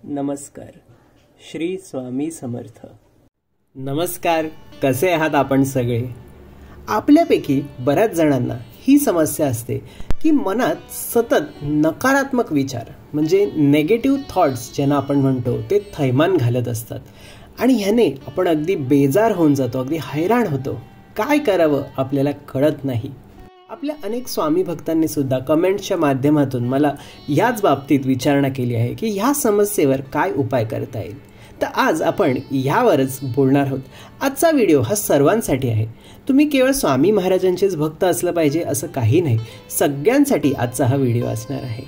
नमस्कार. श्री स्वामी समर्थ. नमस्कार. कसे आहात आपण सगळे? आपल्यापैकी बऱ्याच जणांना ही समस्या असते की मनात सतत नकारात्मक विचार म्हणजे नेगेटिव्ह थॉट्स ज्यांना आपण म्हणतो ते थैमान घालत असतात आणि ह्याने आपण अगदी बेजार होऊन जातो, अगदी हैराण होतो. काय करावं आपल्याला कळत नाही. आपल्या अनेक स्वामी भक्तांनी सुद्धा कमेंट्सच्या माध्यमातून मला याच बाबतीत विचारणा केली आहे की ह्या समस्येवर काय उपाय करता येईल. तर आज आपण ह्यावरच बोलणार आहोत. आजचा व्हिडिओ हा सर्वांसाठी आहे. तुम्ही केवळ स्वामी महाराजांचेच भक्त असलं पाहिजे असं काही नाही. सगळ्यांसाठी आजचा हा व्हिडिओ असणार आहे.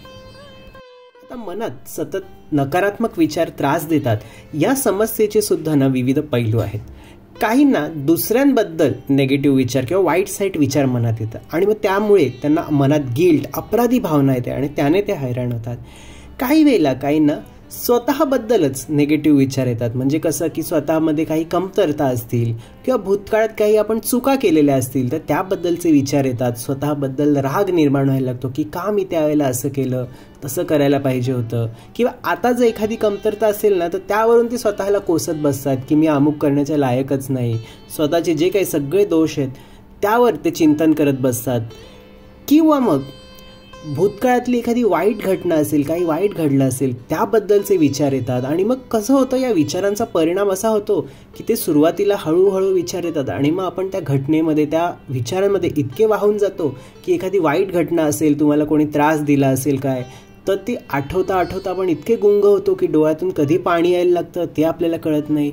आता मनात सतत नकारात्मक विचार त्रास देतात. या समस्येचे सुद्धा विविध पैलू आहेत. काहींना दुसऱ्यांबद्दल नेगेटिव्ह विचार किंवा वाईट साईट विचार मनात येतात आणि मग त्यामुळे त्यांना मनात गिल्ट, अपराधी भावना येते आणि त्याने ते हैराण होतात. काही वेळेला काहींना स्वतःबद्दलच नेगेटिव्ह विचार येतात. म्हणजे कसं की स्वतःमध्ये काही कमतरता असतील किंवा भूतकाळात काही आपण चुका केलेल्या असतील तर त्याबद्दलचे विचार येतात. स्वतःबद्दल राग निर्माण व्हायला लागतो की का मी त्यावेळेला असं केलं, तसं करायला पाहिजे होतं. किंवा आता जर एखादी कमतरता असेल ना तर त्यावरून ते स्वतःला कोसत बसतात की मी अमुक करण्याच्या लायकच नाही. स्वतःचे जे काही सगळे दोष आहेत त्यावर ते चिंतन करत बसतात. किंवा मग भूतकाळातली एखादी वाईट घटना असेल, काही वाईट घडलं असेल त्याबद्दलचे विचार येतात. आणि मग कसं होतं, या विचारांचा परिणाम असा होतो की ते सुरुवातीला हळूहळू विचार येतात आणि मग आपण त्या घटनेमध्ये, त्या विचारांमध्ये इतके वाहून जातो की एखादी वाईट घटना असेल, तुम्हाला कोणी त्रास दिला असेल काय, तर ती आठवता आपण इतके गुंग होतो की डोळ्यातून कधी पाणी यायला लागतं ते आपल्याला कळत नाही.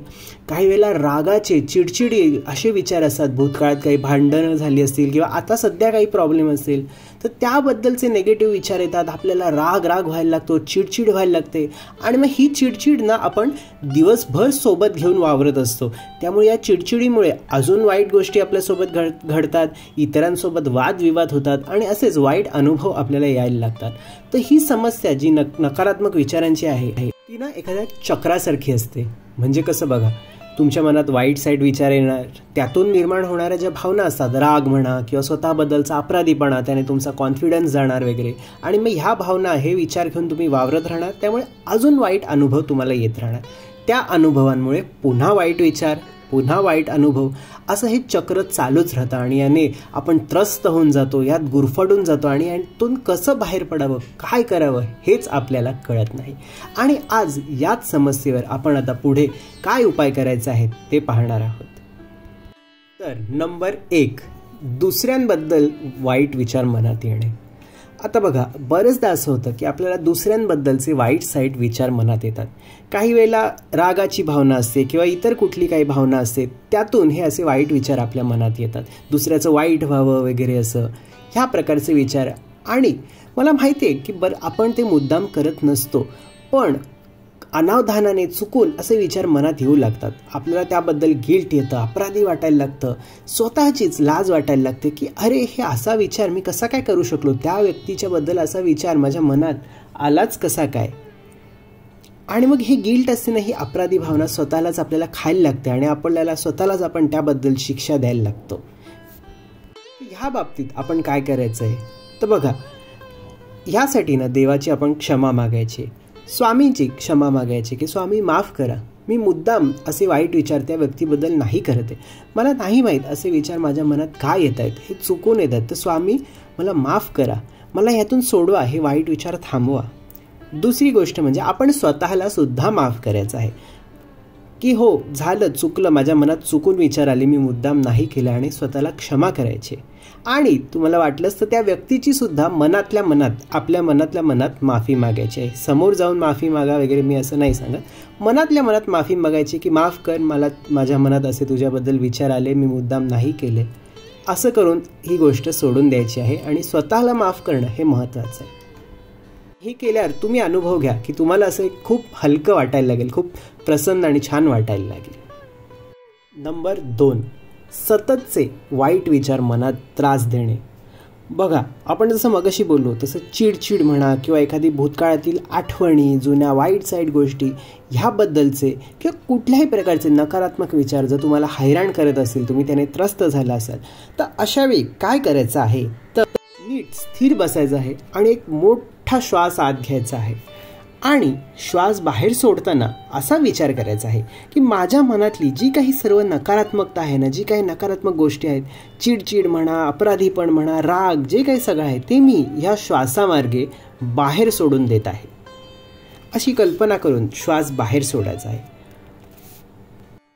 काही वेळेला रागाचे, चिडचिडी असे विचार असतात. भूतकाळात काही भांडणं झाली असतील किंवा आता सध्या काही प्रॉब्लेम असेल तर त्याबद्दलचे नेगेटिव्ह विचार येतात. आपल्याला राग व्हायला लागतो, चिडचिड व्हायला लागते आणि मग ही चिडचिड आपण दिवसभर सोबत घेऊन वावरत असतो. त्यामुळे या चिडचिडीमुळे अजून वाईट गोष्टी आपल्यासोबत घडतात, इतरांसोबत वादविवाद होतात आणि असेच वाईट अनुभव आपल्याला यायला लागतात. तर ही समस्या जी नकारात्मक विचारांची आहे ती एखाद्या चक्रासारखी असते. म्हणजे कसं बघा, तुमच्या मनात वाईट साईड विचार येणार, त्यातून निर्माण होणाऱ्या ज्या भावना असतात, राग म्हणा किंवा स्वतःबद्दलचा अपराधीपणा, त्याने तुमचा कॉन्फिडन्स जाणार वगैरे, आणि मग ह्या भावना, हे विचार घेऊन तुम्ही वावरत राहणार. त्यामुळे अजून वाईट अनुभव तुम्हाला येत राहणार. त्या अनुभवांमुळे पुन्हा वाईट विचार, पुन्हा वाईट अनुभव, असं हे चक्र चालूच राहतं आणि याने आपण त्रस्त होऊन जातो, यात गुरफटून जातो आणि यातून कसं बाहेर पडावं, काय करावं हेच आपल्याला कळत नाही. आणि आज याच समस्येवर आपण आता पुढे काय उपाय करायचे आहेत ते पाहणार आहोत. तर नंबर 1, दुसऱ्यांबद्दल वाईट विचार मनात येणे. आता बघा, बरेचदा असं होतं की आपल्याला दुसऱ्यांबद्दलचे वाईट साईट विचार मनात येतात. काही वेळेला रागाची भावना असते किंवा इतर कुठली काही भावना असते, त्यातून हे असे वाईट विचार आपल्या मनात येतात. दुसऱ्याचं वाईट व्हावं वगैरे असं, ह्या प्रकारचे विचार. आणि मला माहिती आहे की आपण ते मुद्दाम करत नसतो, पण अनावधानाने चुकून असे विचार मनात येऊ लागतात. आपल्याला त्याबद्दल गिल्ट येतं, अपराधी वाटायला लागतं, स्वतःचीच लाज वाटायला लागते की अरे हे असा विचार मी कसा काय करू शकलो, त्या व्यक्तीच्या बद्दल असा विचार माझ्या मनात आलाच कसा काय. आणि मग हे गिल्ट असते ना, ही अपराधी भावना स्वतःलाच आपल्याला खायला लागते आणि आपल्याला स्वतःलाच आपण त्याबद्दल शिक्षा द्यायला लागतो. ह्या बाबतीत आपण काय करायचं आहे तर बघा, ह्यासाठी देवाची आपण क्षमा मागायची, स्वामींची क्षमा मागायची की स्वामी माफ करा, मी मुद्दाम असे वाईट विचार त्या व्यक्तीबद्दल नाही करत आहे, मला नाही माहीत असे विचार माझ्या मनात काय येत आहेत, हे चुकून येत आहेत, तर स्वामी मला माफ करा, मला ह्यातून सोडवा, हे वाईट विचार थांबवा. दुसरी गोष्ट म्हणजे आपण स्वतःला सुद्धा माफ करायचं आहे की हो झालं, चुकलं, माझ्या मनात चुकून विचार आले, मी मुद्दाम नाही केलं, आणि स्वतःला क्षमा करायची. आणि तुम्हाला वाटलंच तर त्या व्यक्तीची सुद्धा मनातल्या मनात, आपल्या मनातल्या मनात माफी मागायची आहे. समोर जाऊन माफी मागा वगैरे मी असं नाही सांगत, मनातल्या मनात माफी मागायची की माफ कर, मला माझ्या मनात असे तुझ्याबद्दल विचार आले, मी मुद्दाम नाही केले. असं करून ही गोष्ट सोडून द्यायची आहे आणि स्वतःला माफ करणं हे महत्त्वाचं आहे. हे केल्यावर तुम्ही अनुभव घ्या की तुम्हाला असं खूप हलकं वाटायला लागेल, खूप प्रसन्न आणि छान वाटायला लागेल. नंबर 2, सततचे वाईट विचार मनात त्रास देणे. बघा, आपण जसं मगाशी बोललो तसं चिडचिड म्हणा किंवा एखादी भूतकाळातील आठवणी, जुन्या वाईट साईट गोष्टी ह्याबद्दलचे किंवा कुठल्याही प्रकारचे नकारात्मक विचार जर तुम्हाला हैराण करत असेल, तुम्ही त्याने त्रस्त झाला असाल, तर अशावेळी काय करायचं आहे तर नीट स्थिर बसायचं आहे आणि एक मोठा श्वास आत घ्यायचा आहे आणि श्वास बाहेर सोडताना असा विचार करायचा आहे की माझ्या मनातली जी काही सर्व नकारात्मकता आहे ना, जी काही नकारात्मक गोष्टी आहेत, चिडचिड म्हणा, अपराधीपण म्हणा, राग, जे काही सगळं आहे ते मी ह्या श्वासामार्गे बाहेर सोडून देत आहे, अशी कल्पना करून श्वास बाहेर सोडायचा आहे.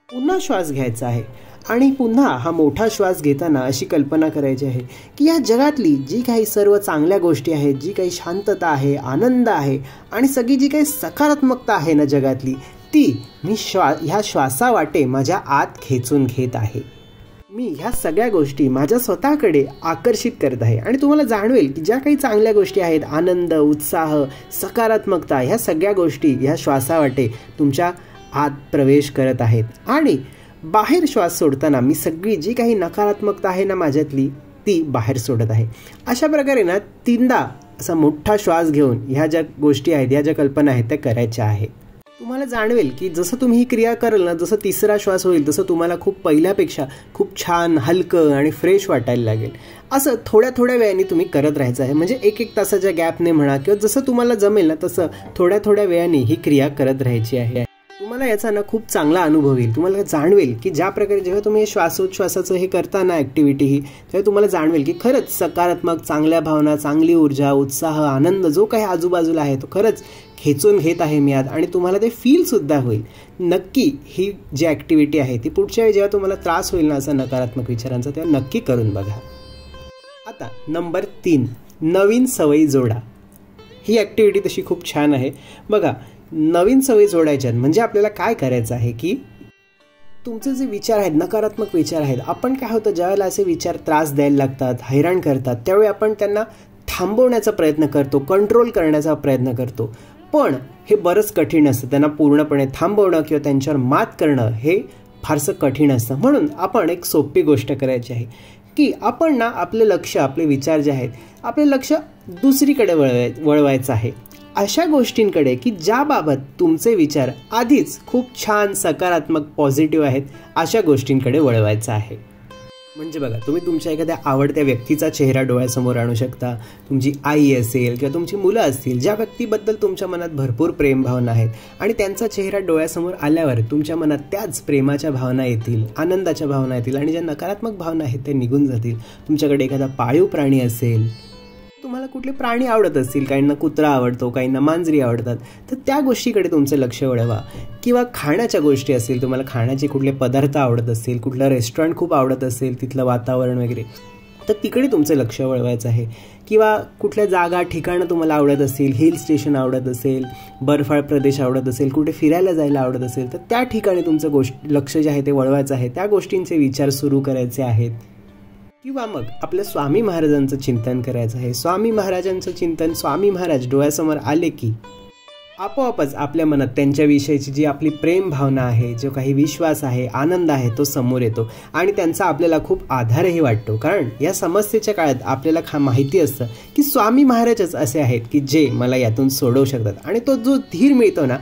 पुन्हा श्वास घ्यायचा आहे आणि पुन्हा हा मोठा श्वास घेताना अशी कल्पना करायची आहे की या जगातली जी काही सर्व चांगल्या गोष्टी आहेत, जी काही शांतता आहे, आनंद आहे आणि सगळी जी काही सकारात्मकता आहे ना जगातली, ती मी ह्या श्वासावाटे माझ्या आत खेचून घेत आहे. मी ह्या सगळ्या गोष्टी माझ्या स्वतःकडे आकर्षित करत आहे आणि तुम्हाला जाणवेल की ज्या काही चांगल्या गोष्टी आहेत, आनंद, उत्साह, सकारात्मकता, ह्या सगळ्या गोष्टी ह्या श्वासावाटे तुमच्या आत प्रवेश करत आहेत आणि बाहेर श्वास सोडताना मी सगळी जी काही नकारात्मकता आहे ना माझ्यातली ती बाहेर सोडत आहे. अशा प्रकारे ना 3दा असा मोठा श्वास घेऊन ह्या ज्या गोष्टी आहेत, ह्या ज्या कल्पना आहेत त्या करायच्या आहेत. तुम्हाला जाणवेल की जसं तुम्ही ही क्रिया कराल ना, जसं 3रा श्वास होईल तसं तुम्हाला खूप पहिल्यापेक्षा खूप छान, हलकं आणि फ्रेश वाटायला लागेल. असं थोड्या थोड्या वेळाने तुम्ही करत राहायचं आहे, म्हणजे 1-1 तासाच्या गॅपने म्हणा किंवा जसं तुम्हाला जमेल ना तसं थोड्या थोड्या वेळाने ही क्रिया करत राहायची आहे. तुम्हाला याचा ना खूप चांगला अनुभव येईल. तुम्हाला जाणवेल की ज्या प्रकारे जेव्हा तुम्ही श्वासोच्छ्वासाचं हे करता ना ॲक्टिव्हिटी ही, तेव्हा तुम्हाला जाणवेल की खरंच सकारात्मक, चांगल्या भावना, चांगली ऊर्जा, उत्साह, आनंद जो काही आजूबाजूला आहे तो खरंच खेचून घेत आहे मी आज आणि तुम्हाला ते फीलसुद्धा होईल. नक्की ही जी ॲक्टिव्हिटी आहे ती पुढच्या वेळी जेव्हा तुम्हाला त्रास होईल ना असा नकारात्मक विचारांचा, तेव्हा नक्की करून बघा. आता नंबर 3, नवीन सवयी जोडा. ही ॲक्टिव्हिटी तशी खूप छान आहे. बघा, नवीन सवयी जोडायच्यात म्हणजे आपल्याला काय करायचं आहे की तुमचे जे विचार आहेत, नकारात्मक विचार आहेत, आपण काय होतं ज्यावेळेला असे विचार त्रास द्यायला लागतात, हैराण करतात, त्यावेळी आपण त्यांना थांबवण्याचा प्रयत्न करतो, कंट्रोल करण्याचा प्रयत्न करतो. पण हे बरंच कठीण असतं. त्यांना पूर्णपणे थांबवणं किंवा त्यांच्यावर मात करणं हे फारसं कठीण असतं. म्हणून आपण एक सोपी गोष्ट करायची आहे की आपण ना आपले लक्ष, आपले विचार जे आहेत, आपले लक्ष दुसरीकडे वळवायचं आहे. अशा गोष्टींकडे की ज्याबाबत तुमचे विचार आधीच खूप छान, सकारात्मक, पॉझिटिव्ह आहेत, अशा गोष्टींकडे वळवायचं आहे. म्हणजे बघा, तुम्ही तुमच्या एखाद्या आवडत्या व्यक्तीचा चेहरा डोळ्यासमोर आणू शकता. तुमची आई असेल किंवा तुमची मुलं असतील, ज्या व्यक्तीबद्दल तुमच्या मनात भरपूर प्रेम भावना आहेत आणि त्यांचा चेहरा डोळ्यासमोर आल्यावर तुमच्या मनात त्याच प्रेमाच्या भावना येतील, आनंदाच्या भावना येतील आणि ज्या नकारात्मक भावना आहेत त्या निघून जातील. तुमच्याकडे एखादा पाळीव प्राणी असेल, तुम्हाला कुठले प्राणी आवडत असतील, काहींना कुत्रा आवडतो, काहींना मांजरी आवडतात, तर त्या गोष्टीकडे तुमचं लक्ष वळवा. किंवा खाण्याच्या गोष्टी असतील, तुम्हाला खाण्याचे कुठले पदार्थ आवडत असतील, कुठलं रेस्टॉरंट खूप आवडत असेल, तिथलं वातावरण वगैरे, तर तिकडे तुमचं लक्ष वळवायचं आहे. किंवा कुठल्या जागा, ठिकाणं तुम्हाला आवडत असतील, हिल स्टेशन आवडत असेल, बर्फाळ प्रदेश आवडत असेल, कुठे फिरायला जायला आवडत असेल, तर त्या ठिकाणी तुमचं लक्ष जे आहे ते वळवायचं आहे. त्या गोष्टींचे विचार सुरू करायचे आहेत. किंवा मग आपल्या स्वामी महाराजांचं चिंतन करायचं आहे. स्वामी महाराजांचं चिंतन, स्वामी महाराज डोळ्यासमोर आले की आपोआपच आपल्या मनात त्यांच्याविषयीची जी आपली प्रेम भावना आहे, जो काही विश्वास आहे, आनंद आहे, तो समोर येतो आणि त्यांचा आपल्याला खूप आधारही वाटतो. कारण या समस्येच्या काळात आपल्याला माहिती असतं की स्वामी महाराजच असे आहेत की जे मला यातून सोडवू शकतात आणि तो जो धीर मिळतो ना,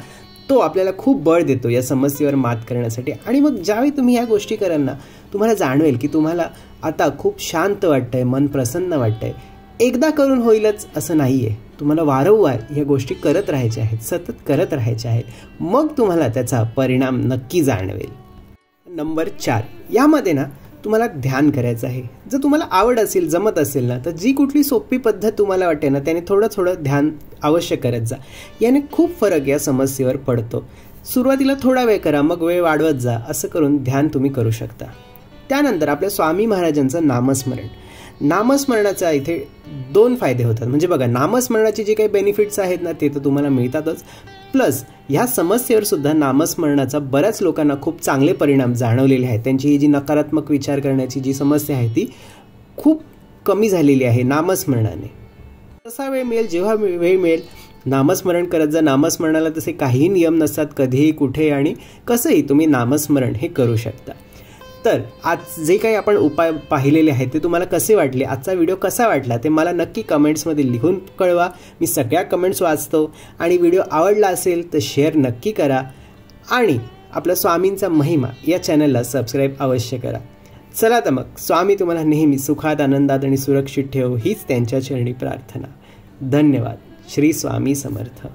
तो आपल्याला खूप बळ देतो या समस्येवर मात करण्यासाठी. आणि मग ज्यावेळी तुम्ही ह्या गोष्टी कराल ना, तुम्हाला जाणवेल की तुम्हाला आता खूप शांत वाटतंय, मन प्रसन्न वाटतंय. एकदा करून होईलच असं नाही आहे. तुम्हाला वारंवार ह्या गोष्टी करत राहायच्या आहेत, सतत करत राहायच्या आहेत. मग तुम्हाला त्याचा परिणाम नक्की जाणवेल. नंबर 4, यामध्ये ना तुम्हाला ध्यान करायचं आहे. जर तुम्हाला आवड असेल, जमत असेल ना, तर जी कुठली सोपी पद्धत तुम्हाला वाटते ना, त्याने थोडं थोडं ध्यान अवश्य करत जा. याने खूप फरक या समस्येवर पडतो. सुरुवातीला थोडा वेळ करा, मग वेळ वाढवत जा. असं करून ध्यान तुम्ही करू शकता. त्यानंतर आपल्या स्वामी महाराजांचं नामस्मरण. नामस्मरणाचा इथे 2 फायदे होतात. म्हणजे बघा, नामस्मरणाचे जे काही बेनिफिट्स आहेत ना, ते तर तुम्हाला मिळतातच. प्लस ह्या समस्येवर सुद्धा नामस्मरणाचा बऱ्याच लोकांना खूप चांगले परिणाम जाणवलेले आहेत. त्यांची ही जी नकारात्मक विचार करण्याची जी समस्या आहे ती खूप कमी झालेली आहे नामस्मरणाने. तसा वेळ मिळेल, जेव्हा वेळ मिळेल नामस्मरण करत जा. नामस्मरणाला तसे काही नियम नसतात. कधीही, कुठे आणि कसंही तुम्ही नामस्मरण हे करू शकता. तर आज जे काही आपण उपाय पाहिलेले आहेत ते तुम्हाला कसे वाटले, आजचा व्हिडिओ कसा वाटला ते मला नक्की कमेंट्समध्ये लिहून कळवा. मी सगळ्या कमेंट्स वाचतो. आणि व्हिडिओ आवडला असेल तर शेअर नक्की करा आणि आपल्या स्वामींचा महिमा या चॅनलला सबस्क्राईब अवश्य करा. चला तर मग, स्वामी तुम्हाला नेहमी सुखात, आनंदात आणि सुरक्षित ठेवो, हीच त्यांच्या चरणी प्रार्थना. धन्यवाद. श्री स्वामी समर्थ.